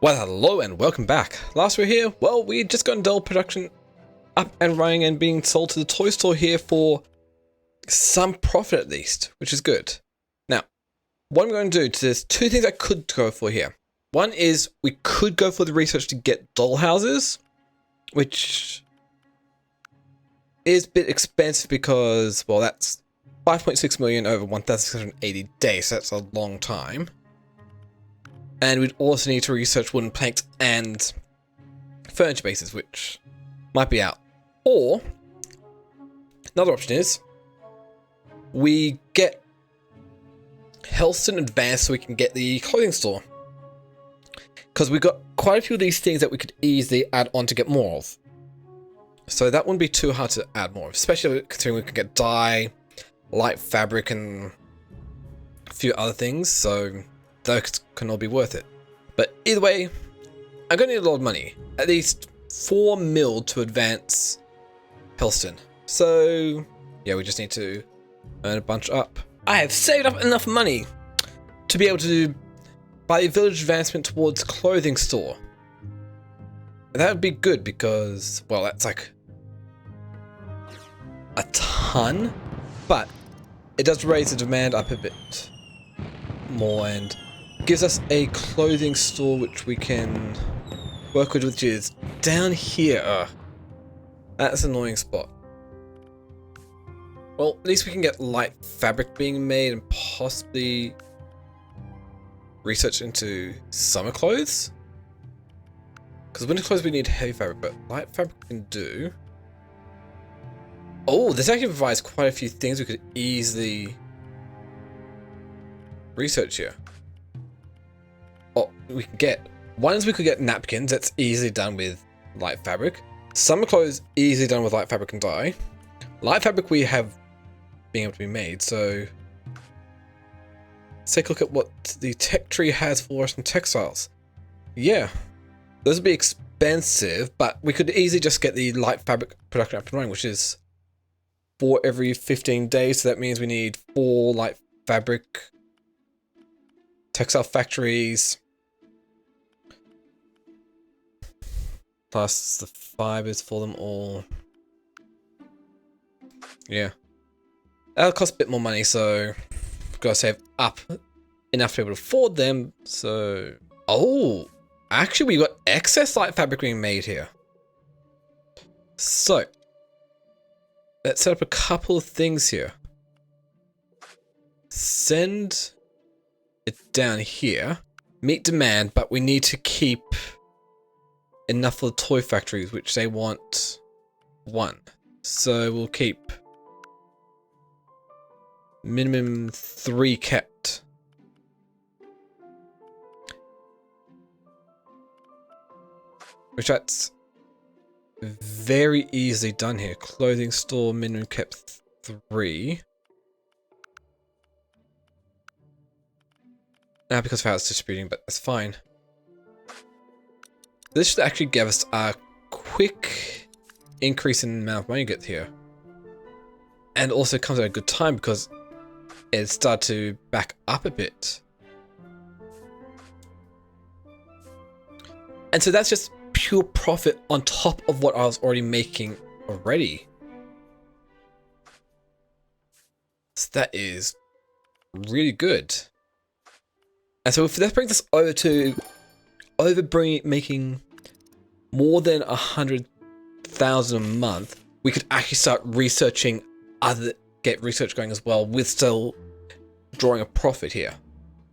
Well, hello and welcome back. Last we were here, well, we just got Doll production up and running and being sold to the toy store here for some profit at least, which is good. Now, what I'm going to do, there's two things I could go for here. One is we could go for the research to get doll houses, which is a bit expensive because, well, that's 5.6 million over 1,680 days, so that's a long time. And we'd also need to research wooden planks and furniture bases, which might be out. Or, another option is, we get Helston Advanced so we can get the clothing store. Because we've got quite a few of these things that we could easily add on to get more of. So that wouldn't be too hard to add more of, especially considering we could get dye, light fabric, and a few other things, so those can all be worth it. But either way, I'm going to need a lot of money. At least 4 mil to advance Helston. So, yeah, we just need to earn a bunch up. I have saved up enough money to be able to buy a village advancement towards clothing store. And that would be good because, well, that's like a ton, but it does raise the demand up a bit more and gives us a clothing store which we can work with, which is down here. That's an annoying spot. Well, at least we can get light fabric being made and possibly research into summer clothes. Because winter clothes we need heavy fabric, but light fabric we can do. Oh, this actually provides quite a few things we could easily research here. Oh, we can get, one is we could get napkins, that's easily done with light fabric. Summer clothes, easily done with light fabric and dye. Light fabric we have being able to be made, so let's take a look at what the tech tree has for us in textiles. Yeah, those would be expensive, but we could easily just get the light fabric production up and running, which is 4 every 15 days, so that means we need 4 light fabric textile factories, plus the fibers for them all. Yeah, that'll cost a bit more money, so we've got to save up enough to be able to afford them. So, oh, actually we got excess light fabric being made here. So let's set up a couple of things here. Send it down here. Meet demand, but we need to keep enough for the toy factories, which they want 1. So we'll keep minimum 3 kept. Which that's very easily done here. Clothing store, minimum kept 3. Now because of how it's distributing, but that's fine. This should actually give us a quick increase in the amount of money you get here. And also comes at a good time because it started to back up a bit. And so that's just pure profit on top of what I was already making already. So that is really good. And so if that brings us over to making more than 100,000 a month, we could actually start researching get research going as well with still drawing a profit here.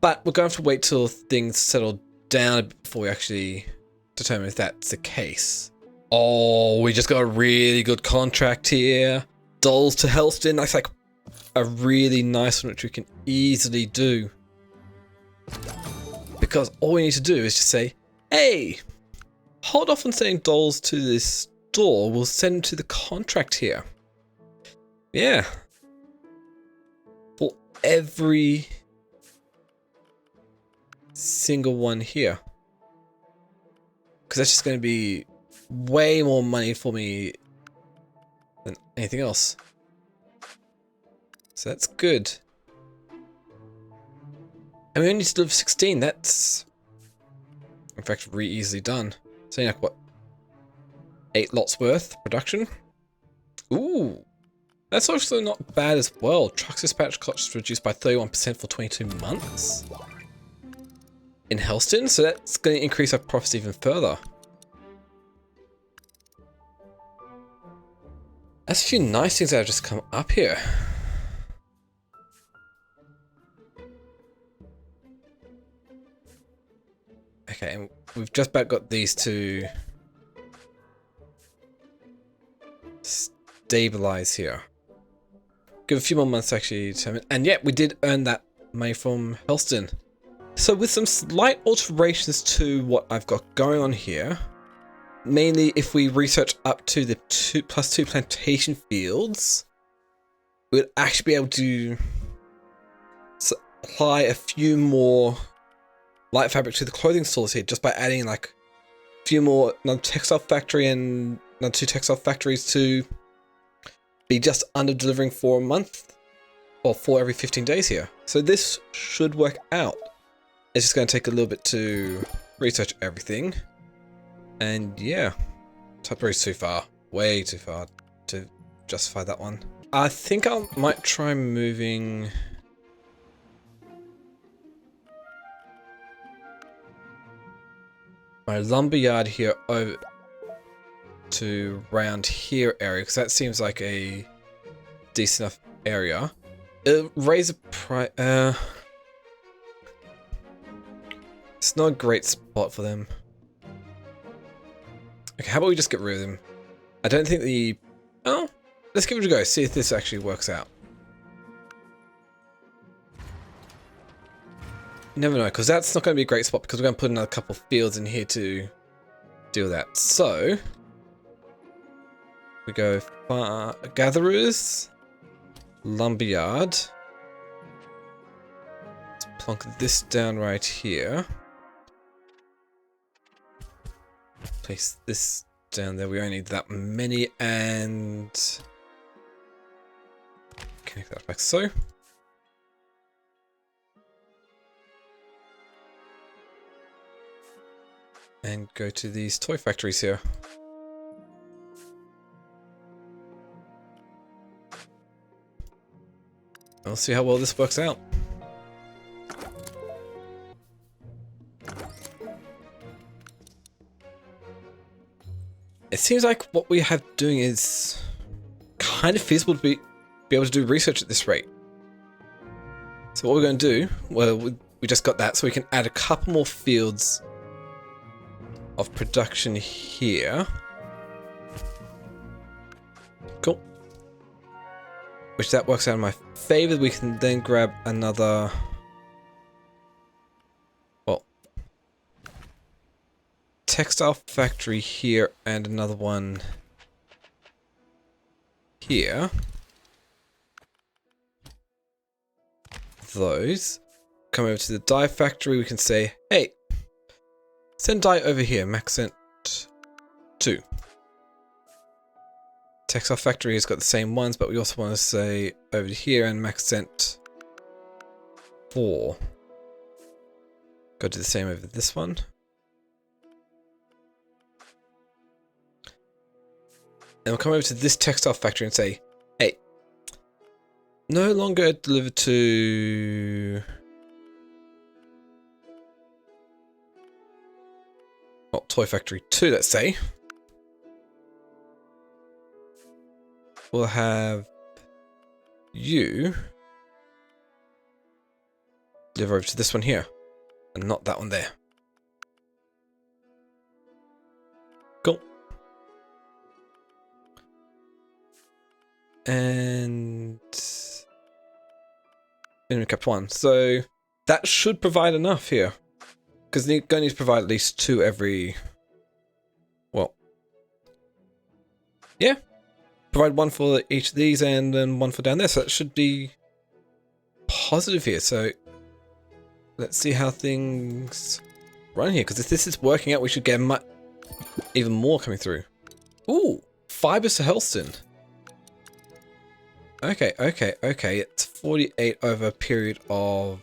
But we're going to have to wait till things settle down a bit before we actually determine if that's the case. Oh, we just got a really good contract here. Dolls to Helston, that's like a really nice one which we can easily do. Because all we need to do is just say, hey, hold off on sending dolls to this store, we'll send them to the contract here. Yeah. For every single one here. Because that's just going to be way more money for me than anything else. So that's good. And we only need to deliver 16, that's In fact, really easily done. So like what? 8 lots worth production. Ooh. That's also not bad as well. Trucks dispatch costs reduced by 31% for 22 months. In Helston, so that's going to increase our profits even further. That's a few nice things that have just come up here. Okay, and we've just about got these two stabilize here. Give a few more months to actually determine. And yet, we did earn that money from Helston. So with some slight alterations to what I've got going on here, mainly if we research up to the 2+2 plantation fields, we'd actually be able to supply a few more light fabric to the clothing stores here just by adding like a few more, another textile factory and another 2 textile factories to be just under delivering for a month or for every 15 days here. So this should work out. It's just going to take a little bit to research everything. And yeah, Tutbury's too far, way too far to justify that one. I think I might try moving my lumberyard here over to around here area, because that seems like a decent enough area. It'll raise the price. It's not a great spot for them. Okay, how about we just get rid of them? I don't think the... Oh, let's give it a go. See if this actually works out. You never know, because that's not going to be a great spot because we're going to put another couple of fields in here to deal with that. So, we go gatherers, lumberyard. Let's plonk this down right here. Place this down there. We only need that many, and connect that back so. And go to these toy factories here. We'll see how well this works out. It seems like what we have doing is kind of feasible to be able to do research at this rate. So what we're going to do, well, we just got that, so we can add a couple more fields of production here. Cool. Which that works out in my favor. We can then grab another... well, textile factory here and another one here. Those. Come over to the dye factory. We can say, hey, send dye over here. Max sent 2. Textile factory has got the same ones, but we also want to say over here and max sent 4. Go do the same over this one. And we'll come over to this textile factory and say, hey, no longer delivered to... well, Toy Factory 2, let's say. We'll have you deliver over to this one here, and not that one there. Cool. And we kept 1. So that should provide enough here. Because they're going to need to provide at least 2 every... well... yeah. Provide 1 for each of these and then 1 for down there. So that should be positive here. So let's see how things run here. Because if this is working out, we should get even more coming through. Ooh, fibers to Helston. Okay. It's 48 over a period of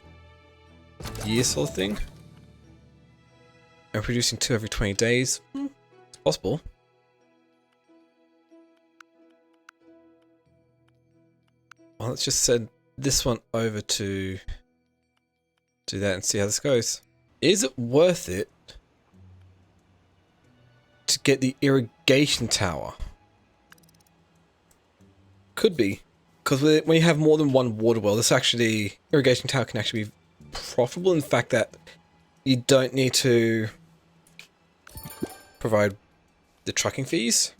years sort of thing. And producing 2 every 20 days. It's possible. Well, let's just send this one over to do that and see how this goes. Is it worth it to get the irrigation tower? Could be. Because when you have more than one water well, this actually, irrigation tower can actually be profitable in the fact that you don't need to provide the trucking fees.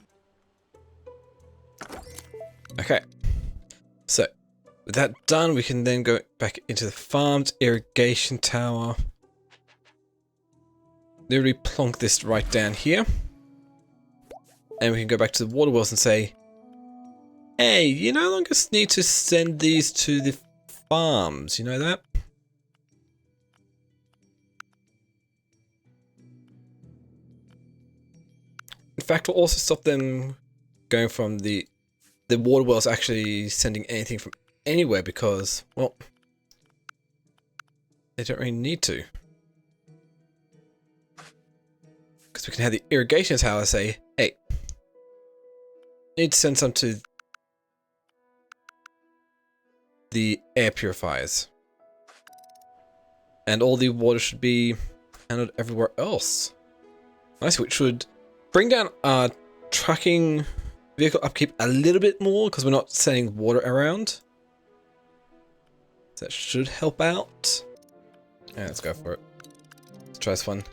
Okay. So, with that done, we can then go back into the farms, irrigation tower. Literally plonk this right down here. And we can go back to the water wells and say, hey, you no longer need to send these to the farms, you know that? In fact, we'll also stop them going from the water wells actually sending anything from anywhere because, well, they don't really need to. Because we can have the irrigation tower say, hey, need to send some to the air purifiers. And all the water should be handled everywhere else. Nice, which would bring down our trucking vehicle upkeep a little bit more because we're not sending water around. That should help out. Yeah, let's go for it. Let's try this one.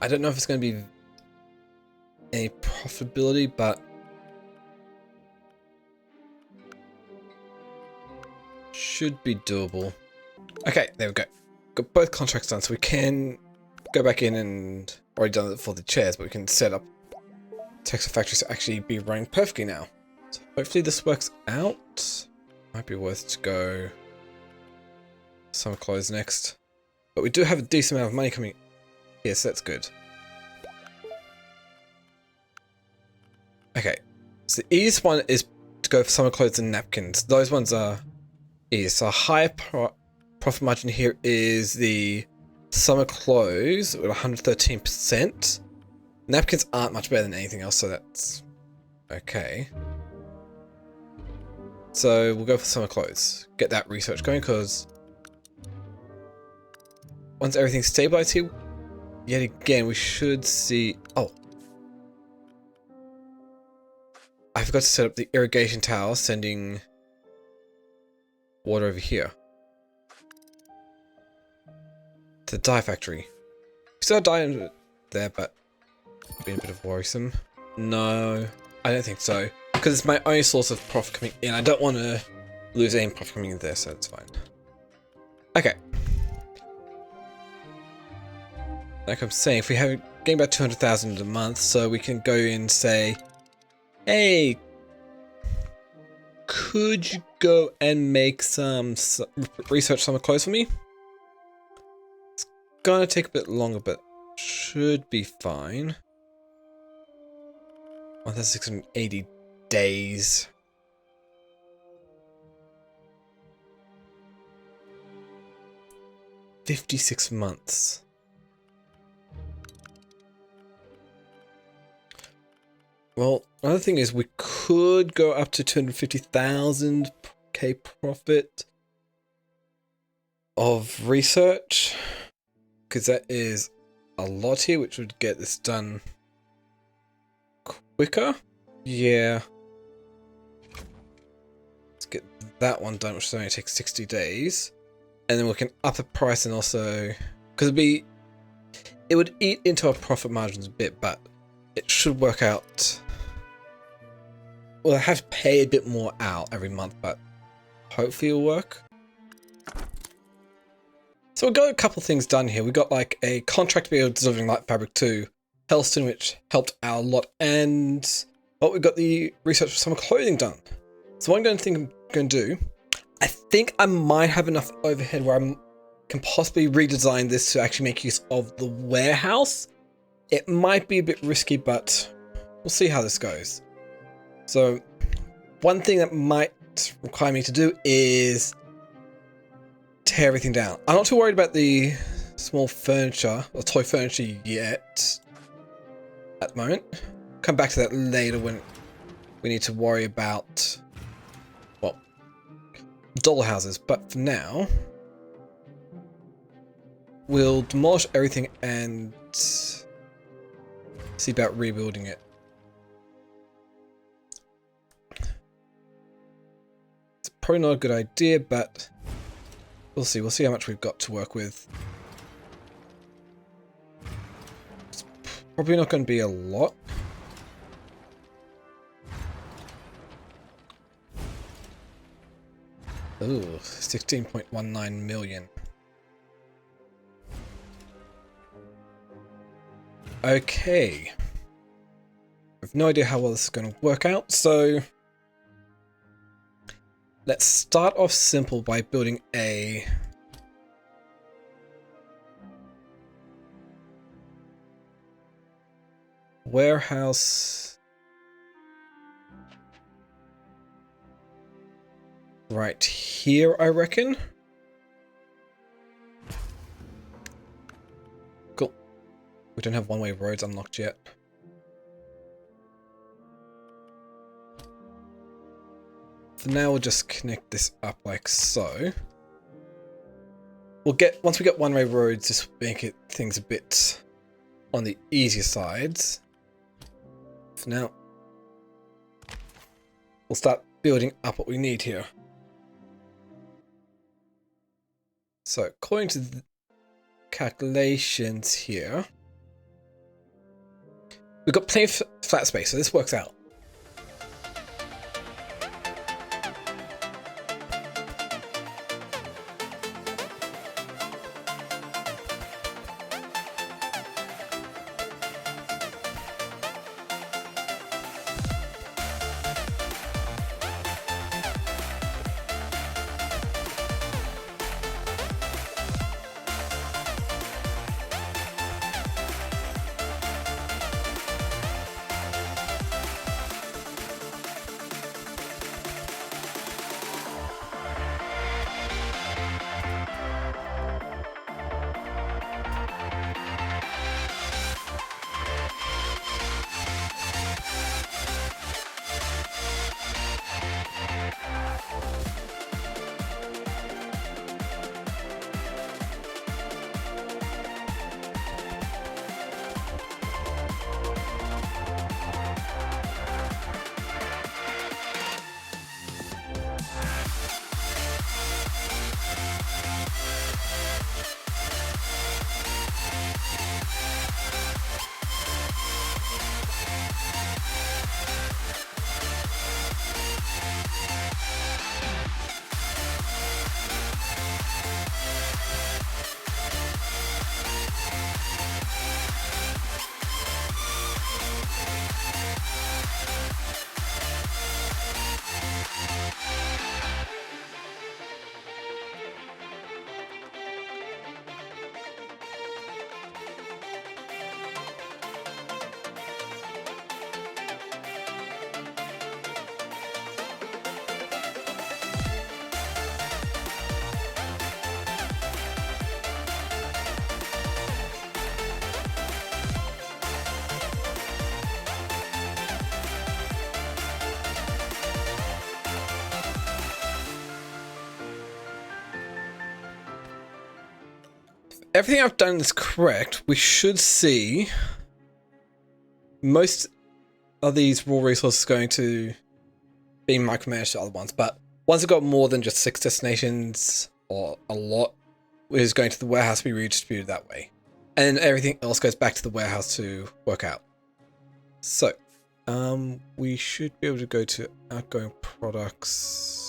I don't know if it's going to be any profitability, but should be doable. Okay, there we go. Got both contracts done, so we can go back in and already done it for the chairs, but we can set up Textile Factories to actually be running perfectly now. So hopefully this works out. Might be worth to go summer clothes next. But we do have a decent amount of money coming here, so that's good. Okay, so the easiest one is to go for summer clothes and napkins. Those ones are easy. So a higher profit margin here is the summer clothes with 113%. Napkins aren't much better than anything else, so that's okay. So we'll go for summer clothes. Get that research going, because once everything's stabilized here, yet again, we should see... Oh. I forgot to set up the irrigation tower, sending water over here. To the dye factory. We still have dye there, but being a bit of worrisome. No, I don't think so. Because it's my only source of profit coming in. I don't want to lose any profit coming in there, so it's fine. Okay. Like I'm saying, if we have getting about 200,000 a month, so we can go in and say, hey, could you go and make some research summer clothes for me? It's gonna take a bit longer, but should be fine. 1,680 days. $56 months. Well, another thing is we could go up to 250,000 K profit of research, because that is a lot here, which would get this done quicker. Yeah. Let's get that one done, which only takes 60 days. And then we can up the price and also... Because it would eat into our profit margins a bit, but it should work out... Well, I have to pay a bit more out every month, but hopefully it'll work. So we've got a couple things done here. We got like a contract to be able to delivering light fabric to Helston, which helped out a lot, and well, we got the research for summer clothing done. So what I'm going to do, I think I might have enough overhead where I can possibly redesign this to actually make use of the warehouse. It might be a bit risky, but we'll see how this goes. So one thing that might require me to do is tear everything down. I'm not too worried about the small furniture or toy furniture yet at the moment. Come back to that later when we need to worry about, well, doll houses. But for now, we'll demolish everything and see about rebuilding it. It's probably not a good idea, but we'll see. We'll see how much we've got to work with. It's probably not going to be a lot. Ooh, 16.19 million. Okay. I have no idea how well this is going to work out, so let's start off simple by building a warehouse right here, I reckon. Cool. We don't have one-way roads unlocked yet. For now, we'll just connect this up like so. We'll get, once we get one-way roads, just make it things a bit on the easier sides. For now, we'll start building up what we need here. So, according to the calculations here, we've got plenty of flat space, so this works out. Everything I've done is correct. We should see most of these raw resources going to be micromanaged to other ones, but once we've got more than just 6 destinations or a lot, it is going to the warehouse to be redistributed that way. And everything else goes back to the warehouse to work out. So, we should be able to go to outgoing products.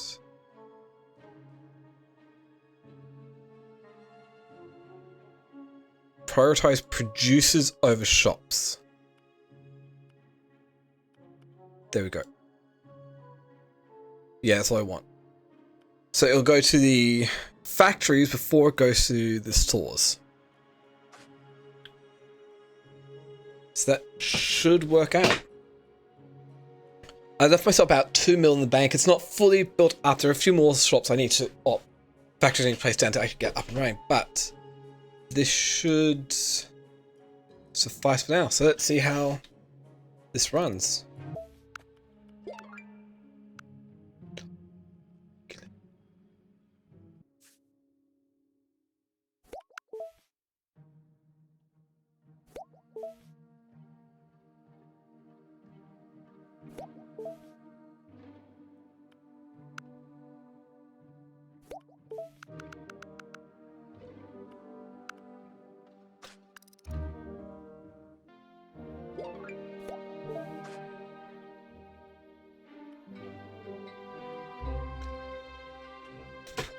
Prioritize producers over shops. There we go. Yeah, that's what I want. So it'll go to the factories before it goes to the stores. So that should work out. I left myself about 2 mil in the bank. It's not fully built up. There are a few more shops I need to, or factories I need to place down to actually get up and running, but this should suffice for now. So let's see how this runs.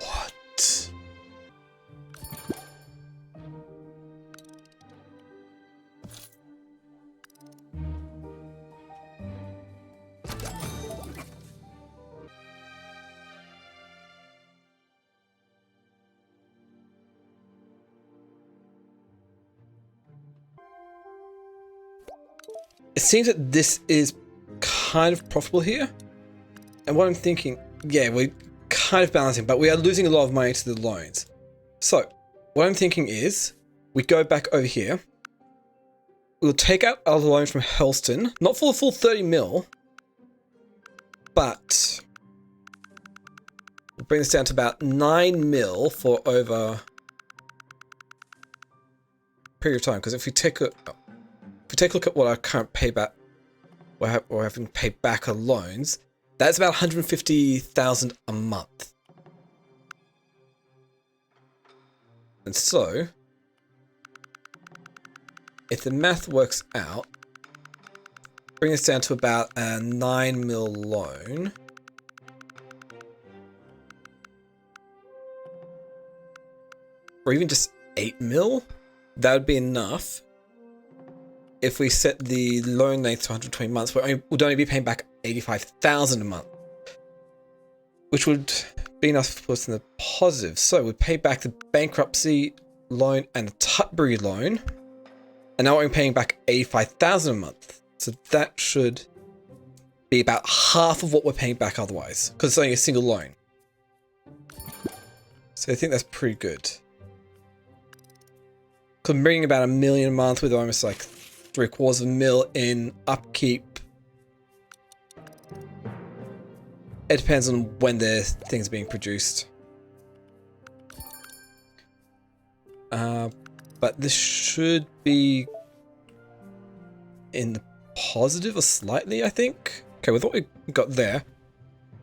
What? It seems that this is kind of profitable here. And what I'm thinking, yeah, we're kind of balancing, but we are losing a lot of money to the loans. So what I'm thinking is we go back over here. We'll take out our loan from Helston, not for the full 30 mil, but we'll bring this down to about 9 mil for over a period of time. Because if we take a look at what our current payback, we're having to pay back our loans, that's about 150,000 a month. And so, if the math works out, bring us down to about a 9 mil loan. Or even just 8 mil, that would be enough. If we set the loan length to 120 months, we'd only be paying back 85,000 a month, which would be enough to put us in the positive. So we pay back the bankruptcy loan and the Tutbury loan, and now we're paying back 85,000 a month. So that should be about half of what we're paying back otherwise, because it's only a single loan. So I think that's pretty good. Because I'm bringing about $1 million a month with almost like 3/4 mil in upkeep. It depends on when the things are being produced. But this should be in the positive or slightly, I think. Okay, with what we got there,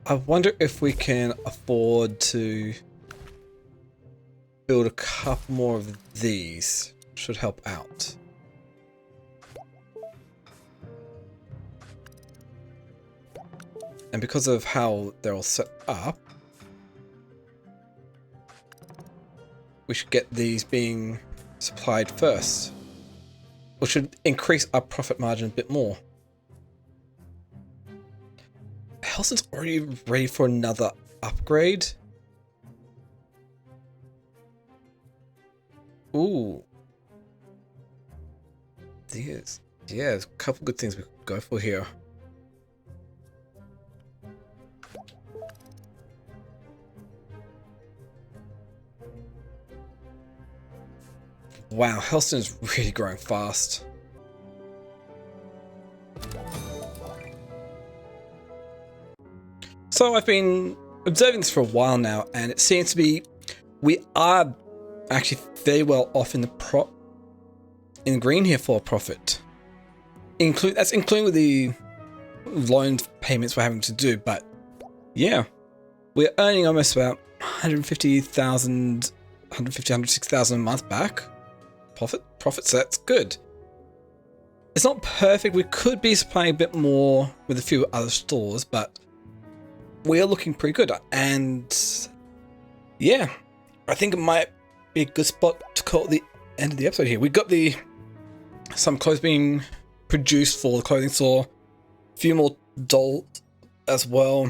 I wonder if we can afford to build a couple more of these. Should help out. And because of how they're all set up, we should get these being supplied first, which should increase our profit margin a bit more. Helston's already ready for another upgrade. Ooh. Yeah, there's a couple good things we could go for here. Wow, Helston is really growing fast. So I've been observing this for a while now, and it seems to be we are actually very well off in the green here for profit. That's including with the loan payments we're having to do, but yeah, we're earning almost about 160,000 a month back. Profit, so that's good. It's not perfect. We could be supplying a bit more with a few other stores, but we're looking pretty good. And yeah, I think it might be a good spot to call it the end of the episode here. We got some clothes being produced for the clothing store, a few more dolls as well.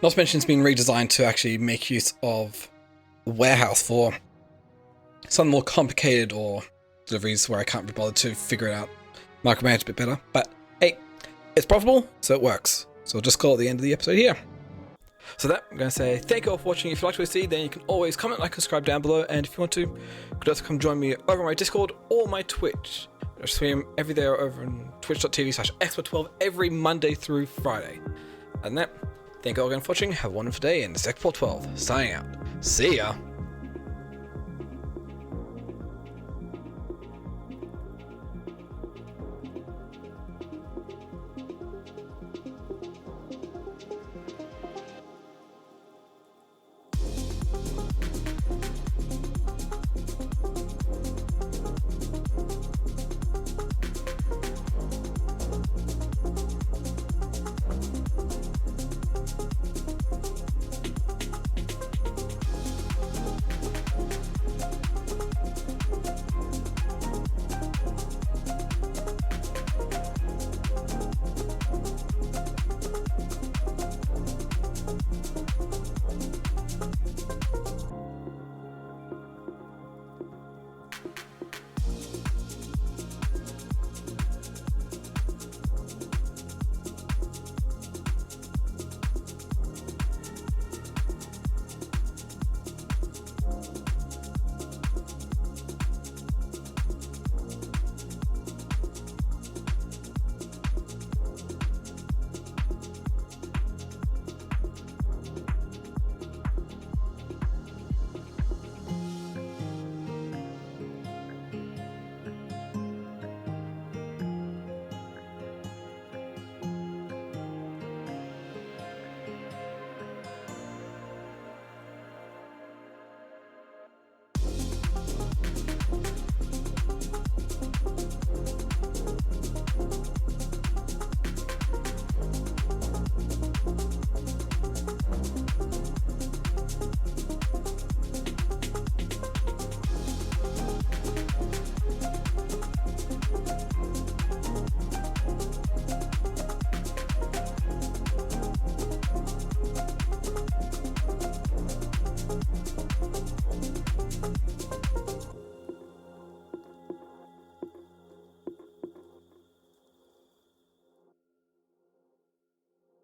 Not to mention it's been redesigned to actually make use of the warehouse for some more complicated or deliveries where I can't be bothered to figure it out, micromanage a bit better. But hey, it's profitable, so it works. So we'll just call it the end of the episode here. So that, I'm going to say thank you all for watching. If you like what you see, then you can always comment, like, and subscribe down below. And if you want to, you could also come join me over on my Discord or my Twitch. I stream every day over on twitch.tv/expert12 every Monday through Friday. And that, thank you all again for watching. Have a wonderful day, and this is Expert12 signing out. See ya!